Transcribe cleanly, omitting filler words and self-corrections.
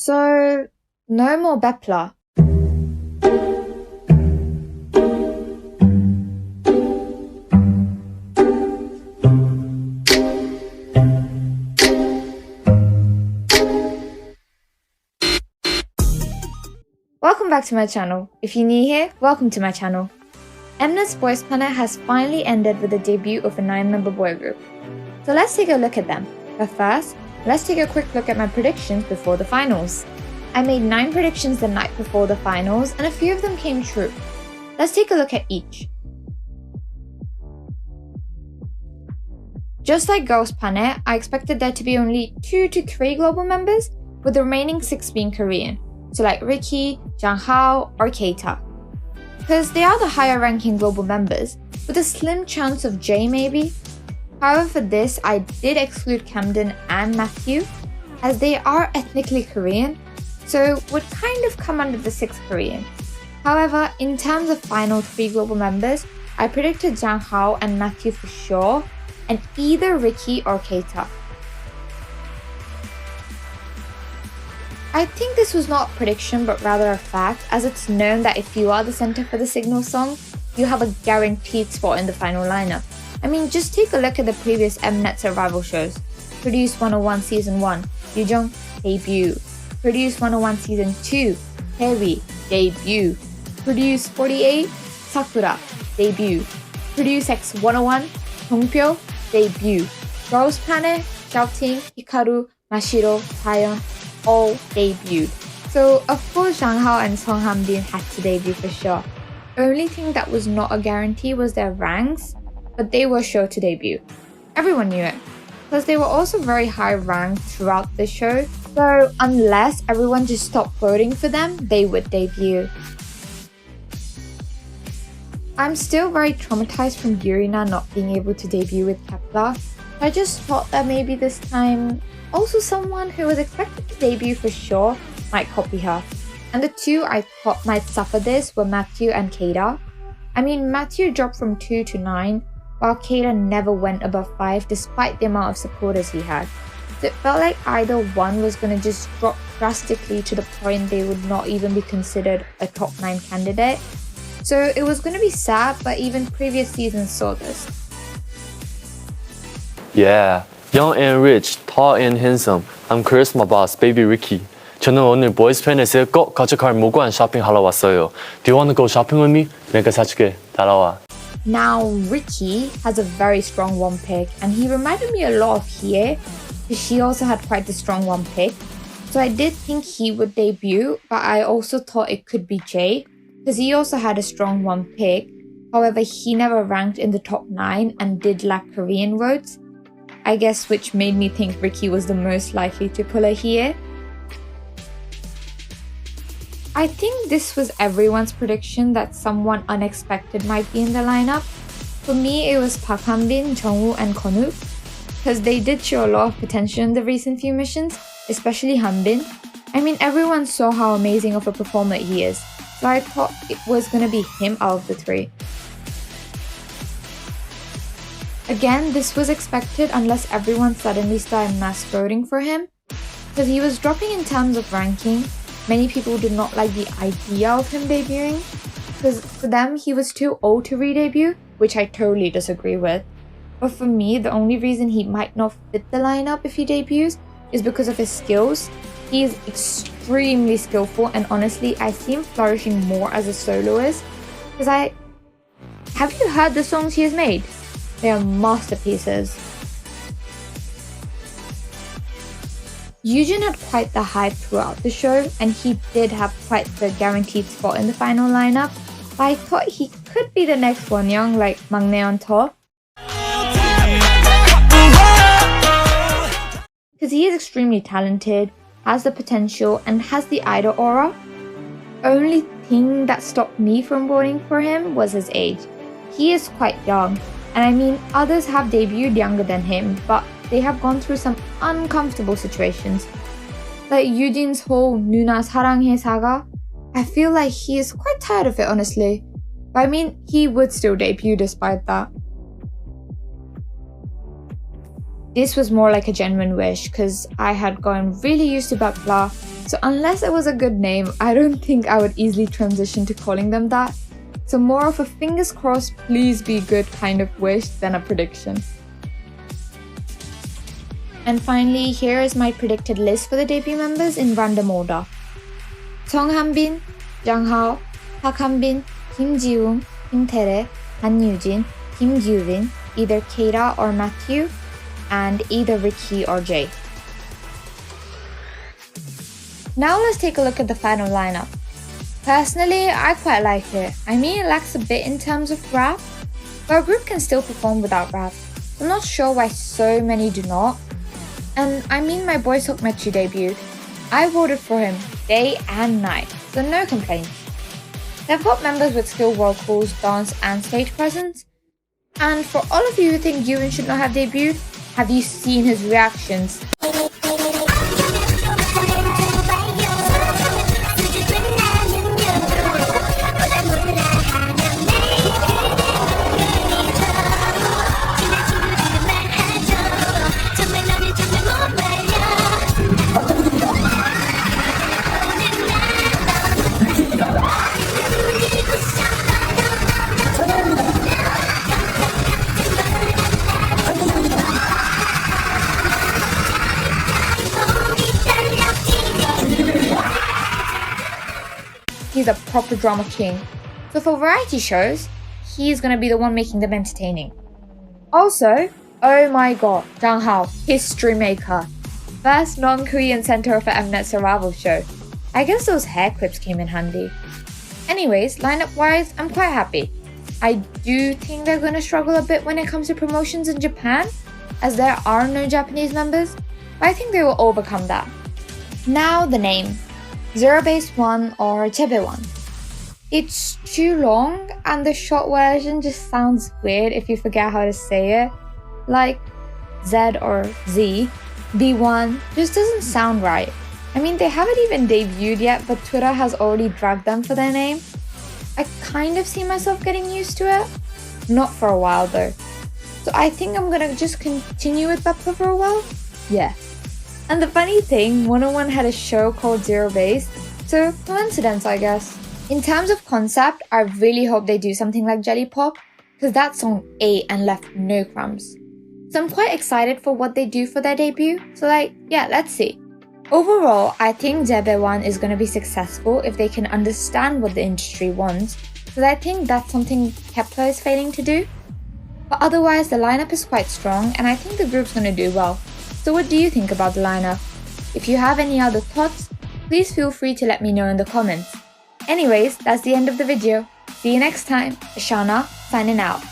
So, no more Bep1er. Welcome back to my channel. If you're new here, welcome to my channel. Mnet's boysplanet has finally ended with the debut of a 9-member boy group. So let's take a look at them. But first, let's take a quick look at my predictions before the finals. I made 9 predictions the night before the finals and a few of them came true. Let's take a look at each. Just like Girls' Planet, I expected there to be only 2 to 3 global members, with the remaining 6 being Korean. So like Ricky, zhanghao, or Keita. Because they are the higher ranking global members, with a slim chance of J maybe. However, for this, I did exclude Camden and Matthew, as they are ethnically Korean, so would kind of come under the 6th Korean. However, in terms of final 3 global members, I predicted zhanghao and Matthew for sure, and either Ricky or Keita. I think this was not a prediction but rather a fact, as it's known that if you are the center for the Signal song, you have a guaranteed spot in the final lineup. I mean, just take a look at the previous Mnet survival shows. Produce 101 Season 1, Yujeong, debut. Produce 101 Season 2, Harry, debut. Produce 48, Sakura, debut. Produce X 101, Dongpyo, debut. Girls' Planet, Xiaoting, Hikaru, Mashiro, Taeyeon, all debuted. So of course zhanghao and sunghanbin had to debut for sure. Only thing that was not a guarantee was their ranks, but they were sure to debut. Everyone knew it, because they were also very high ranked throughout the show, so unless everyone just stopped voting for them, they would debut. I'm still very traumatized from Yurina not being able to debut with Kep1er. I just thought that maybe this time also someone who was expected to debut for sure might copy her. And the 2 I thought might suffer this were Matthew and Keita. I mean, Matthew dropped from 2 to 9, while Keita never went above 5 despite the amount of supporters he had. So it felt like either one was going to just drop drastically to the point they would not even be considered a top 9 candidate. So it was going to be sad, but even previous seasons saw this. Yeah, young and rich, tall and handsome. I'm charisma boss, baby Ricky. 저는 오늘 보이스플래닛에 꼭 가져갈 물건 쇼핑하러 왔어요. Do you want to go shopping with me? 내가 사줄게. 따라와. Now, Ricky has a very strong 1 pick, and he reminded me a lot of Hye, because she also had quite a strong 1 pick. So I did think he would debut, but I also thought it could be Jay, because he also had a strong 1 pick. However, he never ranked in the top 9 and did lack Korean votes, I guess, which made me think Ricky was the most likely to pull a Hye. I think this was everyone's prediction that someone unexpected might be in the lineup. For me, it was Parkgunwook, Jungwoo, and Kwanwook, because they did show a lot of potential in the recent few missions, especially Hanbin. I mean, everyone saw how amazing of a performer he is, so I thought it was gonna be him out of the 3. Again, this was expected unless everyone suddenly started mass voting for him, because he was dropping in terms of ranking. Many people did not like the idea of him debuting, because for them he was too old to re-debut, which I totally disagree with. But for me, the only reason he might not fit the lineup if he debuts is because of his skills. He is extremely skillful, and honestly, I see him flourishing more as a soloist, because have you heard the songs he has made? They are masterpieces. Yujin had quite the hype throughout the show, and he did have quite the guaranteed spot in the final lineup, but I thought he could be the next Wonyoung like 막내 on top. Because he is extremely talented, has the potential, and has the idol aura. Only thing that stopped me from voting for him was his age. He is quite young, and I mean, others have debuted younger than him, but they have gone through some uncomfortable situations. Like Yujin's whole 누나 사랑해 saga. I feel like he is quite tired of it, honestly. But I mean, he would still debut despite that. This was more like a genuine wish, because I had gotten really used to Bep1er, So unless it was a good name, I don't think I would easily transition to calling them that. So more of a fingers crossed, please be good kind of wish than a prediction. And finally, here is my predicted list for the debut members in random order. sunghanbin, zhanghao, parkgunwook, kimjiwoong, kimtaerae, hanyujin, kimgyuvin, either Keira or Matthew, and either Ricky or Jay. Now let's take a look at the final lineup. Personally, I quite like it. I mean, it lacks a bit in terms of rap, but a group can still perform without rap. I'm not sure why so many do not. And I mean, my boy Seokmatthew debuted. I voted for him day and night, so no complaints. They've got members with skilled vocals, dance, and stage presence. And for all of you who think Gyuvin should not have debuted, have you seen his reactions? He's a proper drama king. So for variety shows, he's gonna be the one making them entertaining. Also, oh my god, zhanghao, history maker. First non-Korean center of an Mnet survival show. I guess those hair clips came in handy. Anyways, lineup wise, I'm quite happy. I do think they're gonna struggle a bit when it comes to promotions in Japan, as there are no Japanese members, but I think they will overcome that. Now the name. ZeroBaseOne or Bep1er. It's too long and the short version just sounds weird if you forget how to say it. Like Z or Z, B1 just doesn't sound right. I mean, they haven't even debuted yet, but Twitter has already dragged them for their name. I kind of see myself getting used to it. Not for a while though. So I think I'm gonna just continue with Bep1er for a while. Yeah. And the funny thing, 101 had a show called Zero Base, so coincidence I guess. In terms of concept, I really hope they do something like Jelly Pop, because that song ate and left no crumbs. So I'm quite excited for what they do for their debut, so yeah, let's see. Overall, I think Bep1er is going to be successful if they can understand what the industry wants, because I think that's something kpop is failing to do. But otherwise, the lineup is quite strong and I think the group's going to do well. So what do you think about the lineup? If you have any other thoughts, please feel free to let me know in the comments. Anyways, that's the end of the video. See you next time. Ashana, signing out.